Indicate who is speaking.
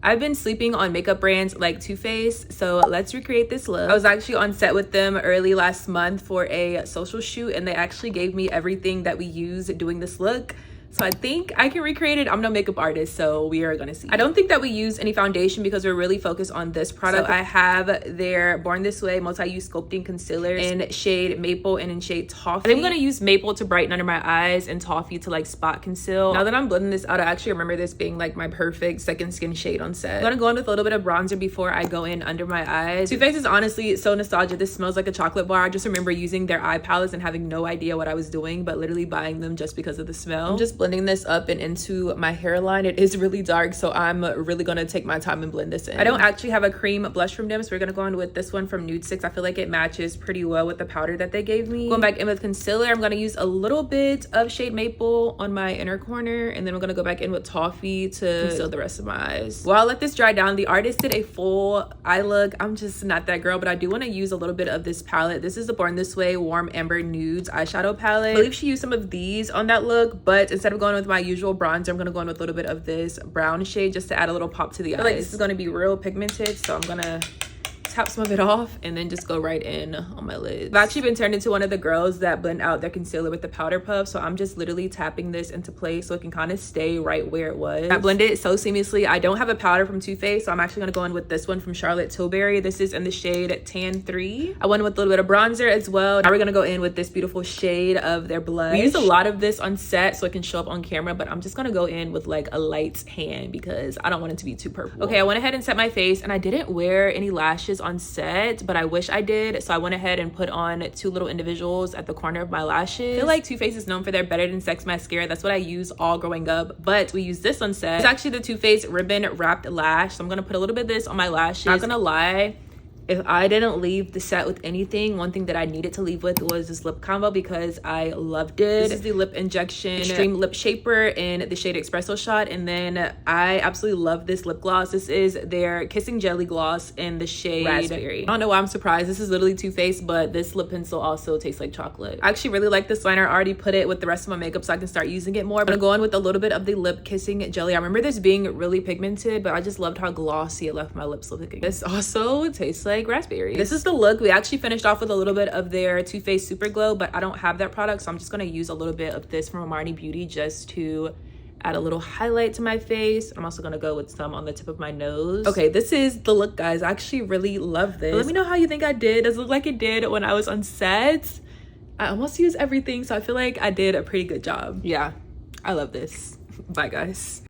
Speaker 1: I've been sleeping on makeup brands like Too Faced, so let's recreate this look. I was actually on set with them early last month for a social shoot, and they actually gave me everything that we use doing this look. So I think I can recreate it. I'm no makeup artist, so we are gonna see. I don't think that we use any foundation because we're really focused on this product. So I have their Born This Way multi-use sculpting concealer in shade Maple and in shade Toffee. I'm gonna use Maple to brighten under my eyes and Toffee to like spot conceal. Now that I'm blending this out, I actually remember this being like my perfect second skin shade on set. I'm gonna go in with a little bit of bronzer before I go in under my eyes. Too Faced is honestly so nostalgic. This smells like a chocolate bar. I just remember using their eye palettes and having no idea what I was doing, but literally buying them just because of the smell. I'm just blending this up and into my hairline. It is really dark, so I'm really gonna take my time and blend this in. I don't actually have a cream blush from them, so we're gonna go in with this one from Nude 6. I feel like it matches pretty well with the powder that they gave me. Going back in with concealer, I'm gonna use a little bit of shade Maple on my inner corner, and then we're gonna go back in with Toffee to conceal the rest of my eyes. While I let this dry down, the artist did a full eye look. I'm just not that girl, but I do want to use a little bit of this palette. This is the Born This Way Warm Amber Nudes eyeshadow palette. I believe she used some of these on that look, but instead of going with my usual bronzer, I'm gonna go in with a little bit of this brown shade just to add a little pop to the eyes. I feel like this is gonna be real pigmented, so I'm gonna tap some of it off and then just go right in on my lids. I've actually been turned into one of the girls that blend out their concealer with the powder puff, so I'm just literally tapping this into place so it can kind of stay right where it was. I blend it so seamlessly. I don't have a powder from Too Faced, so I'm actually gonna go in with this one from Charlotte Tilbury. This is in the shade Tan 3. I went in with a little bit of bronzer as well. Now we're gonna go in with this beautiful shade of their blush. We use a lot of this on set so it can show up on camera, but I'm just gonna go in with like a light hand because I don't want it to be too purple. Okay, I went ahead and set my face, and I didn't wear any lashes on set, but I wish I did, so I went ahead and put on two little individuals at the corner of my lashes. I feel like Too Faced is known for their Better Than Sex mascara. That's what I use all growing up, but we use this on set. It's actually the Too Faced ribbon wrapped lash, so I'm gonna put a little bit of this on my lashes. Not gonna lie, if I didn't leave the set with anything, one thing that I needed to leave with was this lip combo because I loved it. This is the Lip Injection Extreme Lip Shaper in the shade Espresso Shot, and then I absolutely love this lip gloss. This is their Kissing Jelly Gloss in the shade Raspberry. I don't know why I'm surprised. This is literally Too Faced, but this lip pencil also tastes like chocolate. I actually really like this liner. I already put it with the rest of my makeup so I can start using it more. I'm gonna go in with a little bit of the Lip Kissing Jelly. I remember this being really pigmented, but I just loved how glossy it left my lips looking. This also tastes like raspberry. This is the look. We actually finished off with a little bit of their Too Faced Super Glow, but I don't have that product, so I'm just going to use a little bit of this from Armani Beauty just to add a little highlight to my face. I'm also going to go with some on the tip of my nose. Okay, this is the look, guys. I actually really love this. But let me know how you think I did. Does it look like it did when I was on set? I almost used everything, so I feel like I did a pretty good job. Yeah, I love this. Bye, guys.